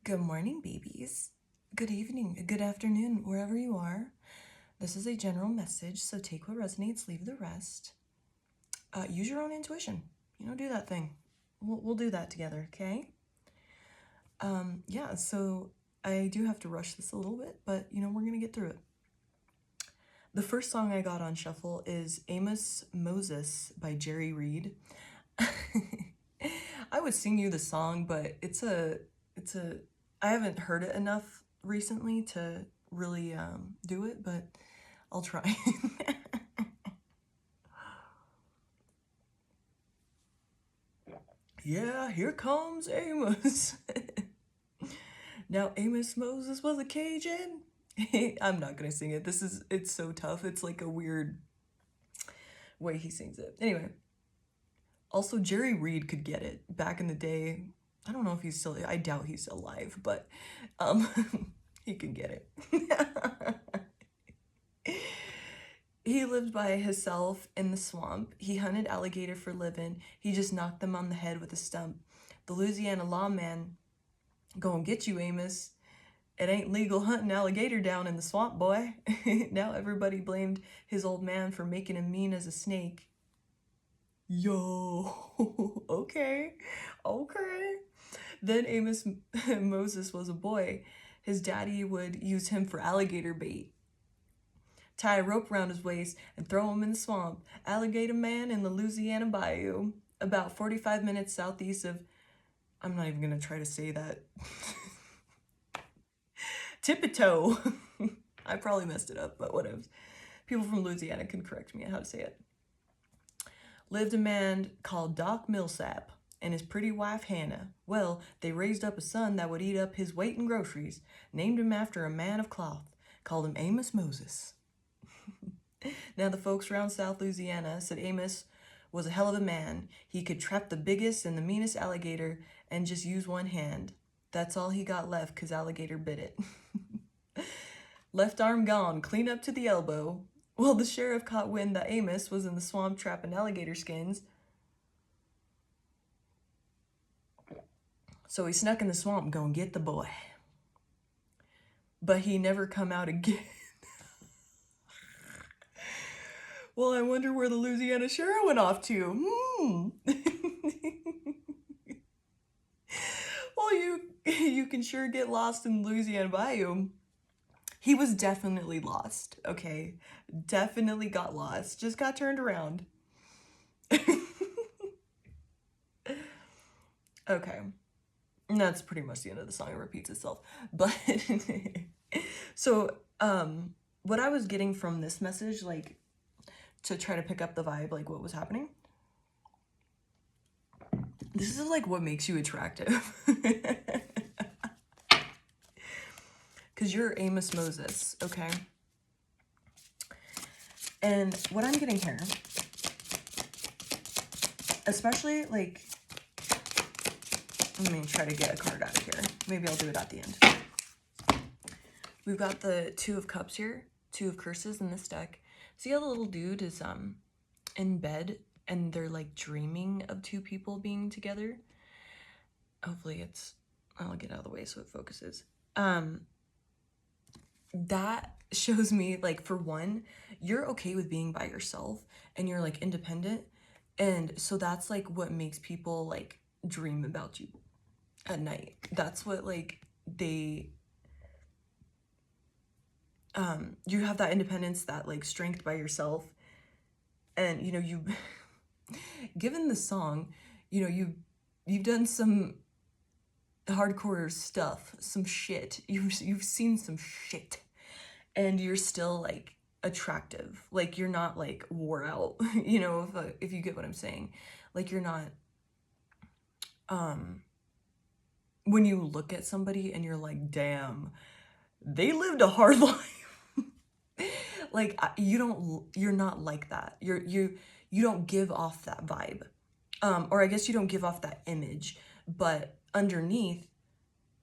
Good morning, babies. Good evening, good afternoon, wherever you are. This is a general message, so take what resonates, leave the rest. Use your own intuition. Do that thing. We'll do that together, okay? Yeah, so I do have to rush this a little bit, but we're gonna get through it. The first song I got on shuffle is Amos Moses by Jerry Reed. I would sing you the song, but I haven't heard it enough recently to really do it, but I'll try. Yeah, here comes Amos. Now Amos Moses was a Cajun. I'm not gonna sing it. It's so tough. It's like a weird way he sings it. Anyway, also Jerry Reed could get it back in the day. I don't know if he's still, I doubt he's alive, but he could get it. He lived by himself in the swamp. He hunted alligator for living. He just knocked them on the head with a stump. The Louisiana lawman, go and get you, Amos. It ain't legal hunting alligator down in the swamp, boy. Now everybody blamed his old man for making him mean as a snake. Yo, okay. Then Amos Moses was a boy. His daddy would use him for alligator bait. Tie a rope around his waist and throw him in the swamp. Alligator man in the Louisiana bayou. About 45 minutes southeast of... I'm not even going to try to say that. Tippetoe. I probably messed it up, but whatever. People from Louisiana can correct me on how to say it. Lived a man called Doc Millsap and his pretty wife Hannah. Well, they raised up a son that would eat up his weight in groceries. Named him after a man of cloth. Called him Amos Moses. Now the folks around South Louisiana said Amos was a hell of a man. He could trap the biggest and the meanest alligator and just use one hand. That's all he got left because alligator bit it. Left arm gone, clean up to the elbow. Well, the sheriff caught wind that Amos was in the swamp trapping alligator skins. So he snuck in the swamp going get the boy. But he never come out again. Well, I wonder where the Louisiana sheriff went off to. Well, you can sure get lost in Louisiana Bayou. He was definitely lost, okay? Definitely got lost. Just got turned around. Okay. And that's pretty much the end of the song. It repeats itself. But, so, what I was getting from this message, like, to try to pick up the vibe, like, what was happening, this is, like, what makes you attractive. Because you're Amos Moses, okay? And what I'm getting here, especially, like, let me try to get a card out of here. Maybe I'll do it at the end. We've got the Two of Cups here, Two of Curses in this deck. See how the little dude is in bed and they're like dreaming of two people being together? Hopefully I'll get out of the way so it focuses. That shows me, like, for one, you're okay with being by yourself and you're like independent. And so that's like what makes people like dream about you at night. That's what, like, you have that independence, that like strength by yourself. And you given the song, you've done some hardcore stuff, some shit. You've seen some shit, and you're still like attractive. Like, you're not like wore out. If you get what I'm saying. Like, you're not when you look at somebody and you're like, damn, they lived a hard life. Like, you're not like that. You don't give off that vibe. Or I guess you don't give off that image, but underneath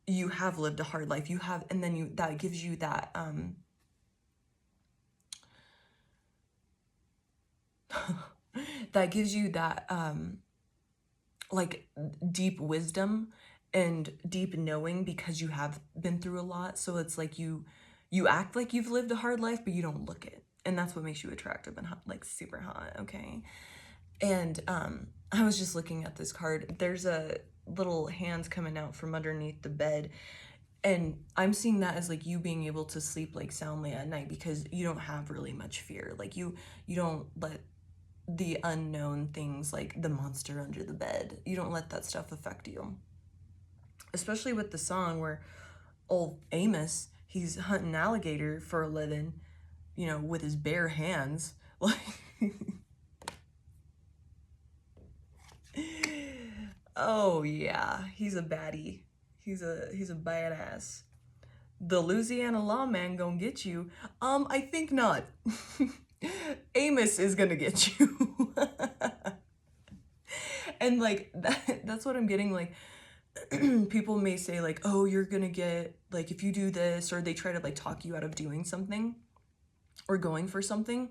you have lived a hard life. You have, and then that gives you that that gives you that like deep wisdom and deep knowing because you have been through a lot. So it's like you act like you've lived a hard life, but you don't look it. And that's what makes you attractive and hot, like super hot, okay? And I was just looking at this card. There's a little hands coming out from underneath the bed, and I'm seeing that as like you being able to sleep like soundly at night because you don't have really much fear. Like you don't let the unknown things like the monster under the bed, you don't let that stuff affect you. Especially with the song where old Amos, he's hunting alligator for a living, you know, with his bare hands. Like oh yeah, he's a baddie. He's a badass. The Louisiana lawman gonna get you. I think not. Amos is gonna get you. And like that's what I'm getting. Like people may say like, oh, you're gonna get like if you do this, or they try to like talk you out of doing something or going for something,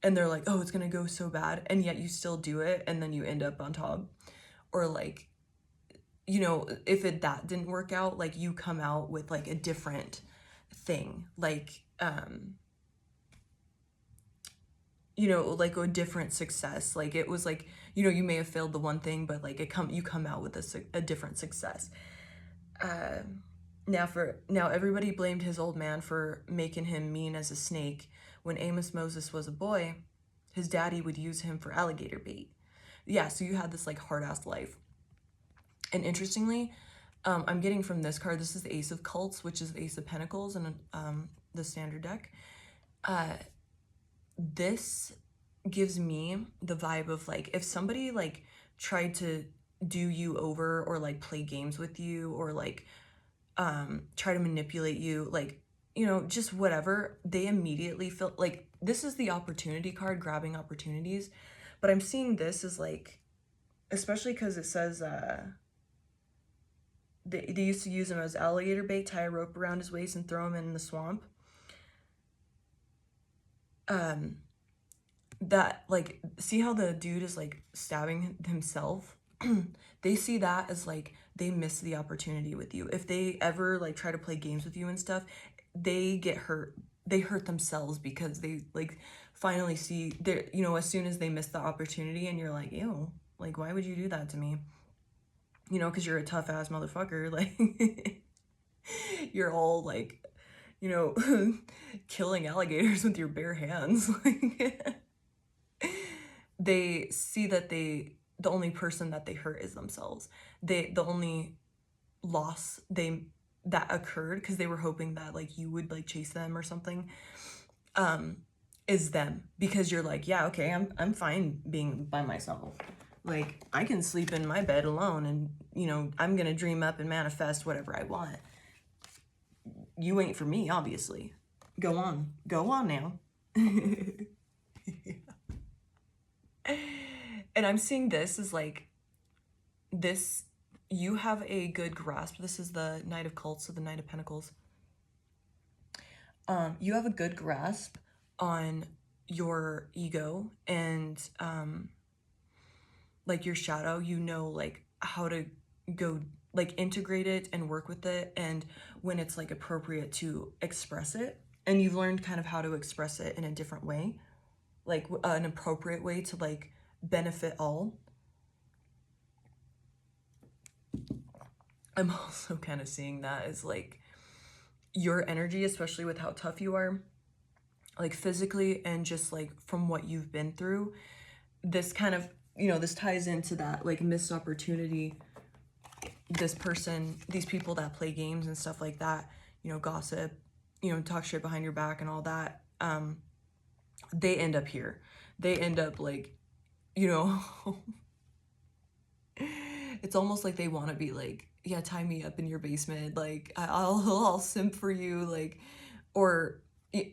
and they're like, oh, it's gonna go so bad, and yet you still do it, and then you end up on top. Or like, you know, if that didn't work out, like you come out with like a different thing, like you know, like a different success. Like it was like, you know, you may have failed the one thing, but like you come out with a different success. Now everybody blamed his old man for making him mean as a snake. When Amos Moses was a boy, his daddy would use him for alligator bait. Yeah, so you had this like hard ass life. And interestingly, I'm getting from this card, this is the Ace of Cups, which is the Ace of Pentacles in the standard deck. This gives me the vibe of like if somebody like tried to do you over or like play games with you or like try to manipulate you, like, you know, just whatever, they immediately feel like this is the opportunity card, grabbing opportunities. But I'm seeing this as like, especially because it says they used to use him as alligator bait, tie a rope around his waist and throw him in the swamp. That like, see how the dude is like stabbing himself? They see that as like they miss the opportunity with you. If they ever like try to play games with you and stuff, they get hurt. They hurt themselves because they like finally see their, you know, as soon as they miss the opportunity, and you're like, ew, like why would you do that to me? You know, because you're a tough ass motherfucker. Like you're all like, you know, killing alligators with your bare hands. Like they see that the only person that they hurt is themselves. The only loss that occurred because they were hoping that like you would like chase them or something is them, because you're like, yeah, okay, I'm fine being by myself. Like I can sleep in my bed alone, and you know, I'm gonna dream up and manifest whatever I want. You ain't for me, obviously. Go on now. And I'm seeing this as like this, you have a good grasp. This is the Knight of Cups, so the Knight of Pentacles. You have a good grasp on your ego and like your shadow. You know like how to go like integrate it and work with it, and when it's like appropriate to express it, and you've learned kind of how to express it in a different way, like an appropriate way to like benefit all. I'm also kind of seeing that as like your energy, especially with how tough you are, like physically and just like from what you've been through. This kind of, you know, this ties into that like missed opportunity. This person, these people that play games and stuff like that, you know, gossip, you know, talk shit behind your back and all that, they end up here. They end up like, you know, it's almost like they want to be like, yeah, tie me up in your basement, like I'll simp for you, like, or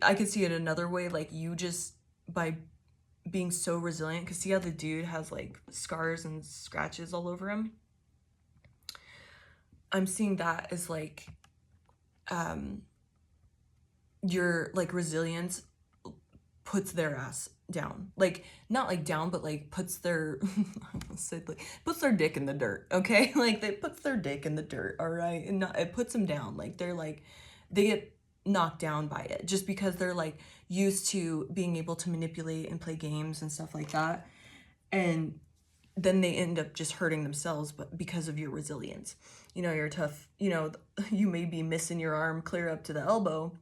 I could see it another way, like you just by being so resilient, because see how the dude has like scars and scratches all over him. I'm seeing that as like your like resilience puts their ass down. Like, not like down, but like puts their, puts their dick in the dirt, okay? Like, they puts their dick in the dirt, all right? And not, it puts them down. Like, they're like, they get knocked down by it just because they're like used to being able to manipulate and play games and stuff like that. And then they end up just hurting themselves, but because of your resilience. You know, you're tough, you know, you may be missing your arm clear up to the elbow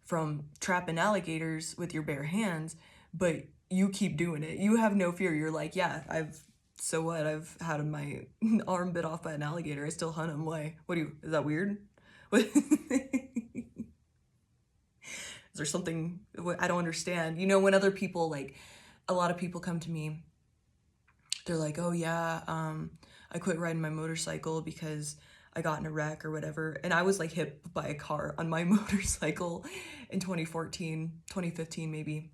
from trapping alligators with your bare hands, but you keep doing it. You have no fear. You're like, yeah, so what? I've had my arm bit off by an alligator. I still hunt him. Why? Is that weird? What? Is there something I don't understand? You know, when other people, like, a lot of people come to me, they're like, oh yeah, I quit riding my motorcycle because I got in a wreck or whatever. And I was like hit by a car on my motorcycle in 2015 maybe.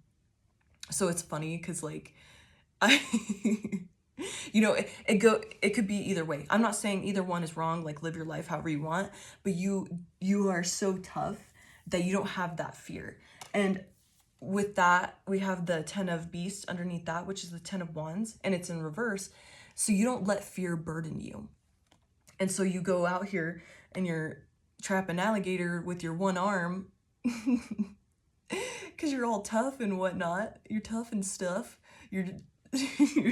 So it's funny because like, I, you know, it could be either way. I'm not saying either one is wrong, like live your life however you want, but you are so tough that you don't have that fear. And with that, we have the 10 of Beasts underneath that, which is the 10 of Wands, and it's in reverse. So you don't let fear burden you. And so you go out here and you're trapping alligator with your one arm because you're all tough and whatnot. You're tough and stuff. You're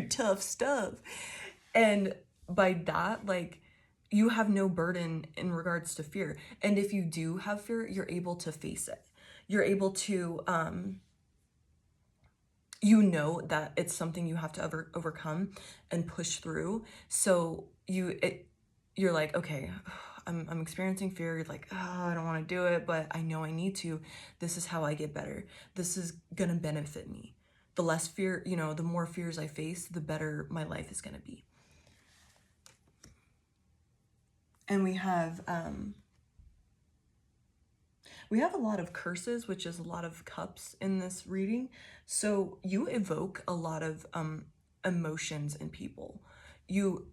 tough stuff. And by that, like, you have no burden in regards to fear. And if you do have fear, you're able to face it. You're able to, you know that it's something you have to overcome and push through. So you're like, okay, I'm experiencing fear. You're like, oh, I don't want to do it, but I know I need to. This is how I get better. This is going to benefit me. The less fear, you know, the more fears I face, the better my life is going to be. And we have a lot of curses, which is a lot of cups in this reading. So you evoke a lot of emotions in people. You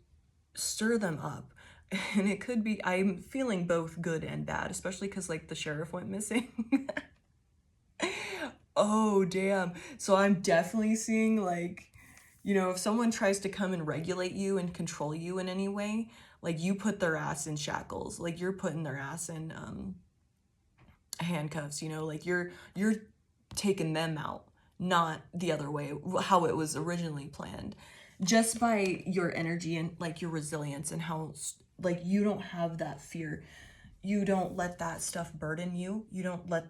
stir them up. And it could be, I'm feeling both good and bad, especially because like the sheriff went missing. Oh, damn. So I'm definitely seeing like, you know, if someone tries to come and regulate you and control you in any way, like you put their ass in shackles, like you're putting their ass in handcuffs, you know, like you're taking them out, not the other way, how it was originally planned, just by your energy and like your resilience and how like you don't have that fear. You don't let that stuff burden you. You don't let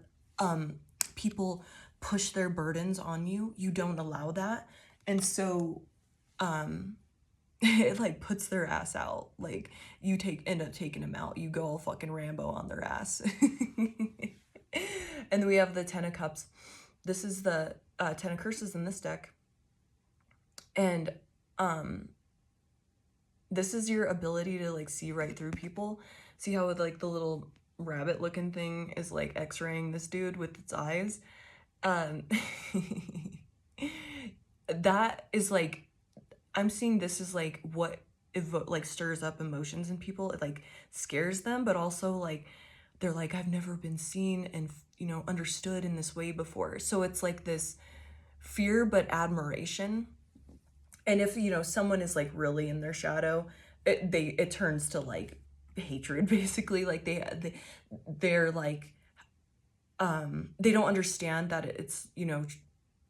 people push their burdens on you. You don't allow that. And so it like puts their ass out. Like you end up taking them out. You go all fucking Rambo on their ass. And then we have the 10 of Cups. This is the 10 of Curses in this deck. And this is your ability to like see right through people. See how with like the little rabbit looking thing is like x-raying this dude with its eyes. That is like, I'm seeing this is like what like stirs up emotions in people. It like scares them, but also like they're like, I've never been seen and, you know, understood in this way before. So it's like this fear but admiration. And if, you know, someone is like really in their shadow, it turns to like hatred basically. Like they're like they don't understand that it's, you know,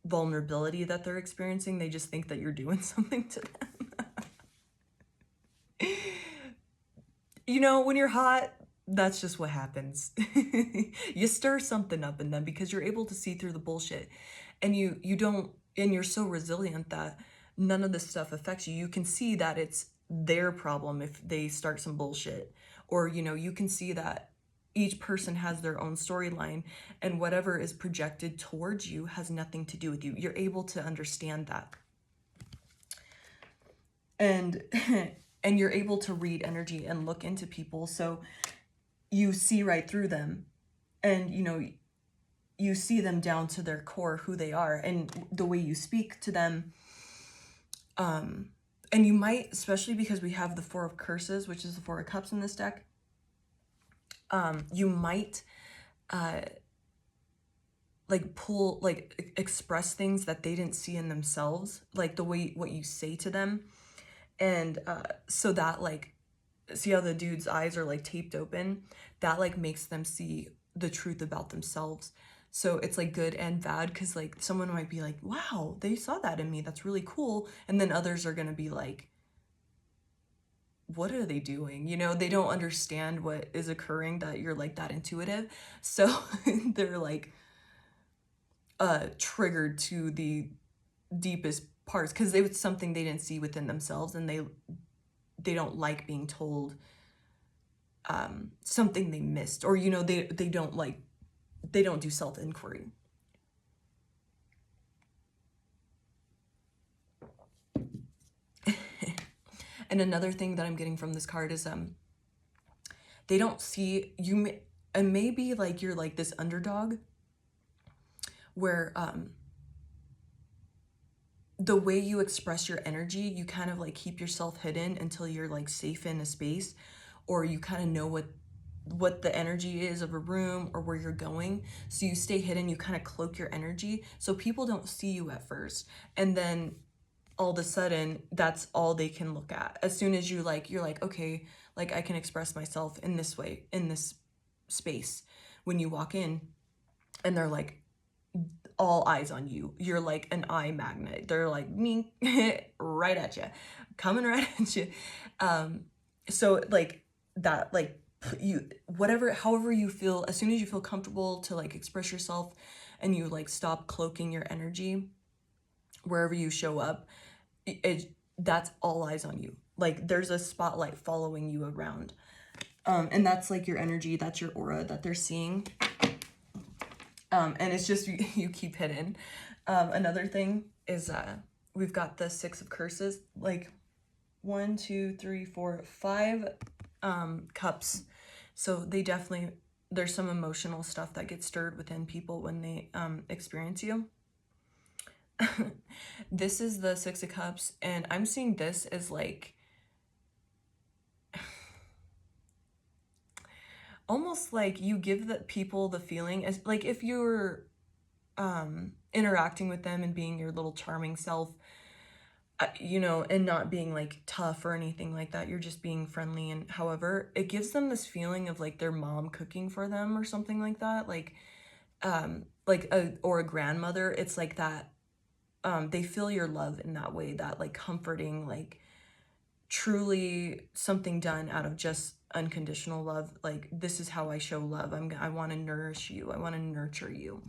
vulnerability that they're experiencing. They just think that you're doing something to them. You know, when you're hot, that's just what happens. You stir something up in them because you're able to see through the bullshit. And you don't, and you're so resilient that none of this stuff affects you. You can see that it's their problem if they start some bullshit. Or, you know, you can see that each person has their own storyline and whatever is projected towards you has nothing to do with you. You're able to understand that. And and you're able to read energy and look into people. So you see right through them and, you know, you see them down to their core, who they are and the way you speak to them. And you might, especially because we have the 4 of Curses, which is the 4 of Cups in this deck, you might like pull, like express things that they didn't see in themselves, like the way what you say to them. And so that like, see how the dude's eyes are like taped open? That like makes them see the truth about themselves. So it's like good and bad, because like someone might be like, wow, they saw that in me, that's really cool. And then others are gonna be like, what are they doing? You know, they don't understand what is occurring, that you're like that intuitive. So they're like triggered to the deepest parts, because it was something they didn't see within themselves, and they don't like being told something they missed, or you know, they don't do self-inquiry. And another thing that I'm getting from this card is they don't see you, and maybe like you're like this underdog where the way you express your energy, you kind of like keep yourself hidden until you're like safe in a space, or you kind of know what the energy is of a room or where you're going. So you stay hidden, you kind of cloak your energy so people don't see you at first. And then all of a sudden, that's all they can look at. As soon as you're like, okay, like I can express myself in this way, in this space. When you walk in, and they're like, all eyes on you. You're like an eye magnet. They're like, me, right at you, coming right at you. So like that, like you, whatever, however you feel, as soon as you feel comfortable to like express yourself, and you like stop cloaking your energy wherever you show up, that's all eyes on you. Like there's a spotlight following you around. And that's like your energy, that's your aura that they're seeing. And it's just, you keep hidden. Another thing is we've got the 6 of curses, like 1, 2, 3, 4, 5 cups. So they definitely, there's some emotional stuff that gets stirred within people when they experience you. This is the 6 of cups, and I'm seeing this as like almost like you give the people the feeling as like if you're interacting with them and being your little charming self, you know, and not being like tough or anything like that, you're just being friendly. And however, it gives them this feeling of like their mom cooking for them or something like that, like or a grandmother. It's like that, they feel your love in that way, that like comforting, like truly something done out of just unconditional love. Like, this is how I show love. I want to nourish you. I want to nurture you.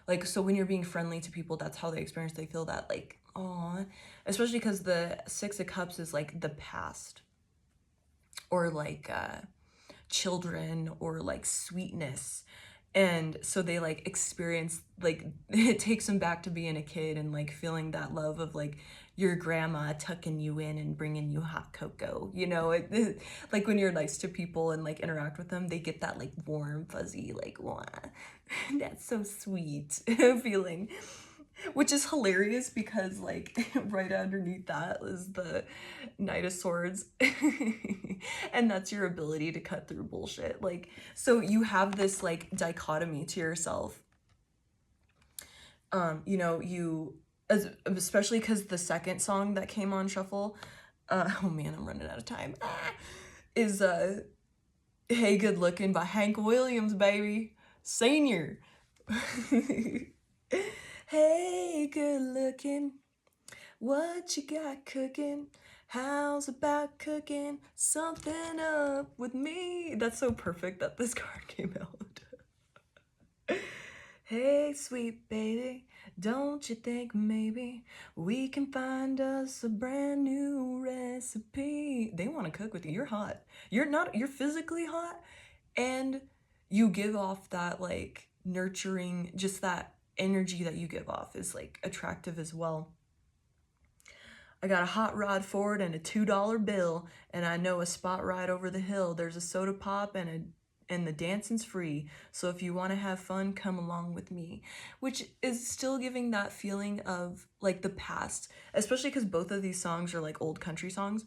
Like, so when you're being friendly to people, that's how they experience. They feel that like, aw, especially because the 6 of cups is like the past, or like children, or like sweetness. And so they like experience, like it takes them back to being a kid and like feeling that love of like your grandma tucking you in and bringing you hot cocoa, you know. Like when you're nice to people and like interact with them, they get that like warm fuzzy like, wow, that's so sweet feeling, which is hilarious because like right underneath that is the Knight of Swords. And that's your ability to cut through bullshit. Like, so you have this like dichotomy to yourself. You know, especially because the second song that came on shuffle, oh man, I'm running out of time, is Hey Good Looking by Hank Williams, baby, senior. Hey, good looking, what you got cooking? How's about cooking something up with me? That's so perfect that this card came out. Hey, sweet baby, don't you think maybe we can find us a brand new recipe? They want to cook with you. You're hot. You're physically hot, and you give off that like nurturing, just that energy that you give off is like attractive as well. I got a hot rod Ford and a $2 bill, and I know a spot right over the hill. There's a soda pop and the dancing's free. So if you want to have fun, come along with me. Which is still giving that feeling of like the past, especially because both of these songs are like old country songs.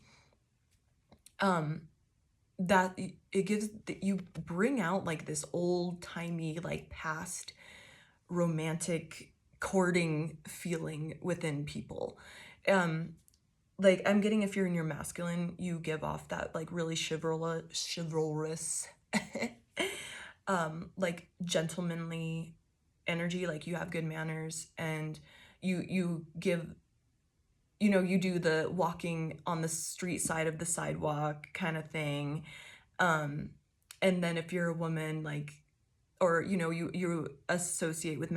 That it gives, that you bring out like this old timey like past romantic courting feeling within people. Like I'm getting, if you're in your masculine, you give off that like really chivalrous like gentlemanly energy, like you have good manners, and you give, you know, you do the walking on the street side of the sidewalk kind of thing. And then if you're a woman, like, or you know, you associate with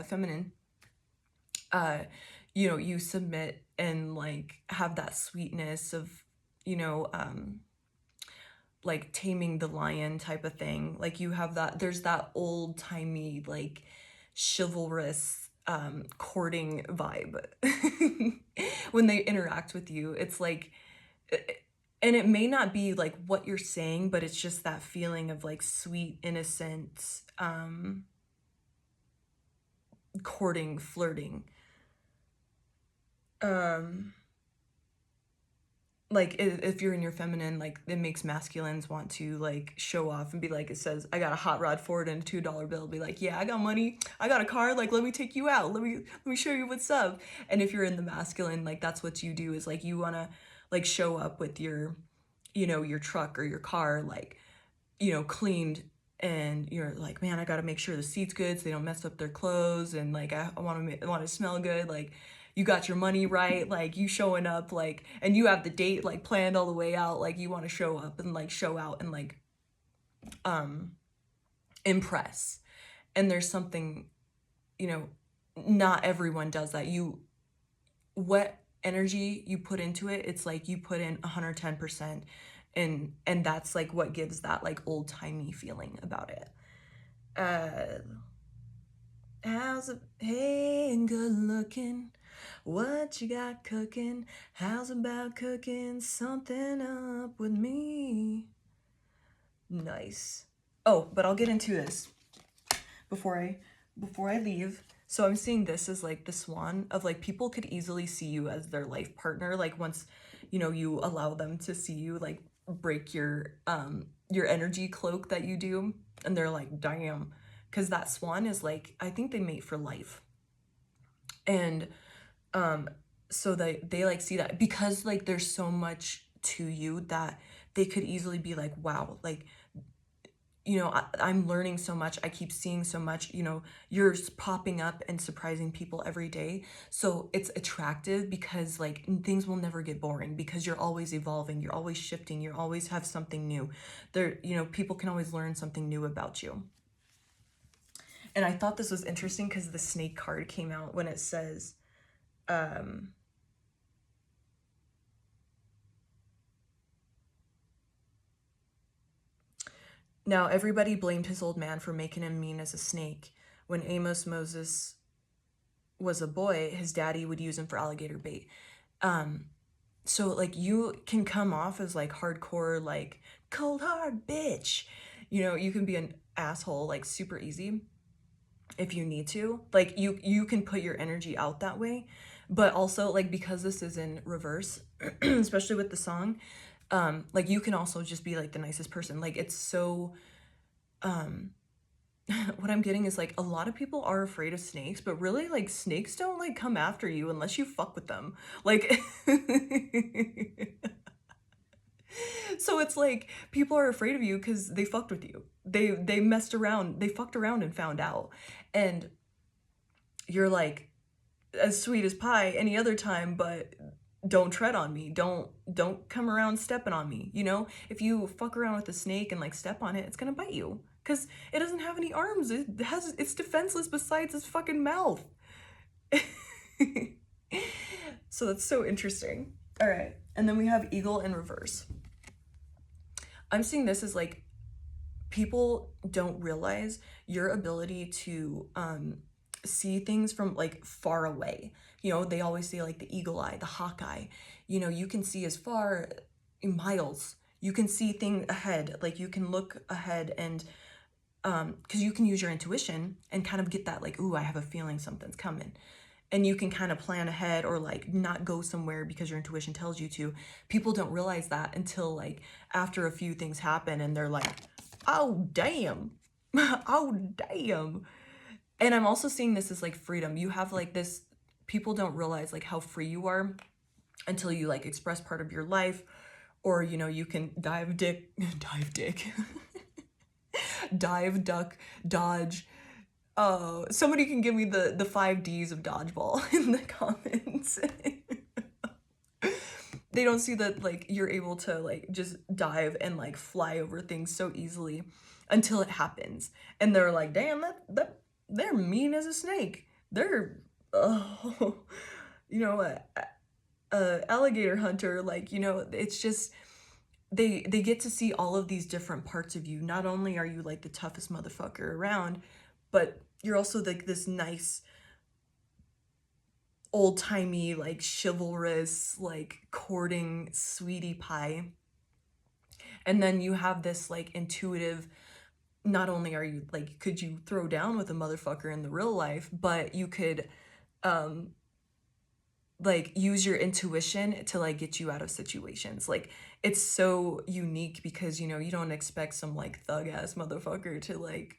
feminine, uh you know, you submit and like have that sweetness of, you know, like taming the lion type of thing. Like you have that, there's that old timey like chivalrous courting vibe when they interact with you. It's like, and it may not be like what you're saying, but it's just that feeling of like sweet, innocent, courting, flirting. Like if you're in your feminine, like it makes masculines want to like show off and be like, it says, I got a hot rod Ford and a $2 bill, be like, yeah, I got money, I got a car, like let me take you out, let me show you what's up. And if you're in the masculine, like that's what you do, is like you want to like show up with your, you know, your truck or your car, like, you know, cleaned, and you're like, man, I got to make sure the seat's good so they don't mess up their clothes, and like I want to smell good, like you got your money right, like you showing up, like, and you have the date like planned all the way out, like you want to show up and like show out and like impress. And there's something, you know, not everyone does that. You, what energy you put into it, it's like you put in 110%, and that's like what gives that like old-timey feeling about it. How's it, hey, and good looking, what you got cooking? How's about cooking something up with me? Nice. Oh, but I'll get into this before I leave. So I'm seeing this as like the swan of like, people could easily see you as their life partner, like once, you know, you allow them to see you, like break your energy cloak that you do, and they're like, damn, because that swan is like, I think they mate for life. And so they like see that, because like there's so much to you that they could easily be like, wow, like, you know, I'm learning so much, I keep seeing so much, you know, you're popping up and surprising people every day. So it's attractive because like things will never get boring, because you're always evolving, you're always shifting, you always have something new there, you know, people can always learn something new about you. And I thought this was interesting because the snake card came out when it says, now everybody blamed his old man for making him mean as a snake. When Amos Moses was a boy, his daddy would use him for alligator bait. So like you can come off as like hardcore, like cold hard bitch. You know, you can be an asshole like super easy if you need to. Like you can put your energy out that way. But also like, because this is in reverse, especially with the song, like you can also just be like the nicest person. Like it's so what I'm getting is like, a lot of people are afraid of snakes, but really like snakes don't like come after you unless you fuck with them. Like so it's like people are afraid of you because they fucked with you. They messed around, they fucked around and found out. And you're like as sweet as pie any other time, but don't tread on me. Don't come around stepping on me. You know, if you fuck around with a snake and like step on it, it's gonna bite you because it doesn't have any arms. It's defenseless besides its fucking mouth. So that's so interesting. All right, and then we have eagle in reverse. I'm seeing this as like, people don't realize your ability to see things from like far away. You know, they always say like the eagle eye, the hawk eye. You know, you can see as far miles. You can see things ahead. Like you can look ahead, and because you can use your intuition and kind of get that like, ooh, I have a feeling something's coming. And you can kind of plan ahead or like not go somewhere because your intuition tells you to. People don't realize that until like after a few things happen and they're like, oh damn, oh damn. And I'm also seeing this as like freedom. You have like this, people don't realize like how free you are until you like express part of your life, or you know, you can dive dick, dive, duck, dodge. Somebody can give me the 5 Ds of dodgeball in the comments. They don't see that like you're able to like just dive and like fly over things so easily until it happens, and they're like, damn, that they're mean as a snake. They're oh, you know, alligator hunter, like, you know, it's just they get to see all of these different parts of you. Not only are you like the toughest motherfucker around, but you're also like this nice old-timey like chivalrous like courting sweetie pie. And then you have this like intuitive, not only are you like, could you throw down with a motherfucker in the real life, but you could um like use your intuition to like get you out of situations. Like, it's so unique because, you know, you don't expect some like thug ass motherfucker to like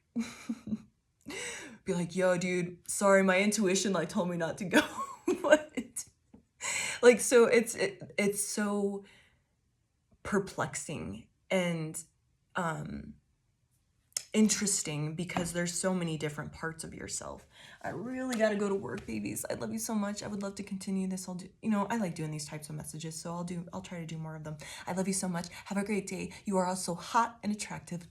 be like, yo dude, sorry, my intuition like told me not to go. What? Like, so it's so perplexing and interesting because there's so many different parts of yourself. I really got to go to work, babies. I love you so much. I would love to continue this. I'll do, you know, I like doing these types of messages, so I'll try to do more of them. I love you so much. Have a great day. You are all so hot and attractive.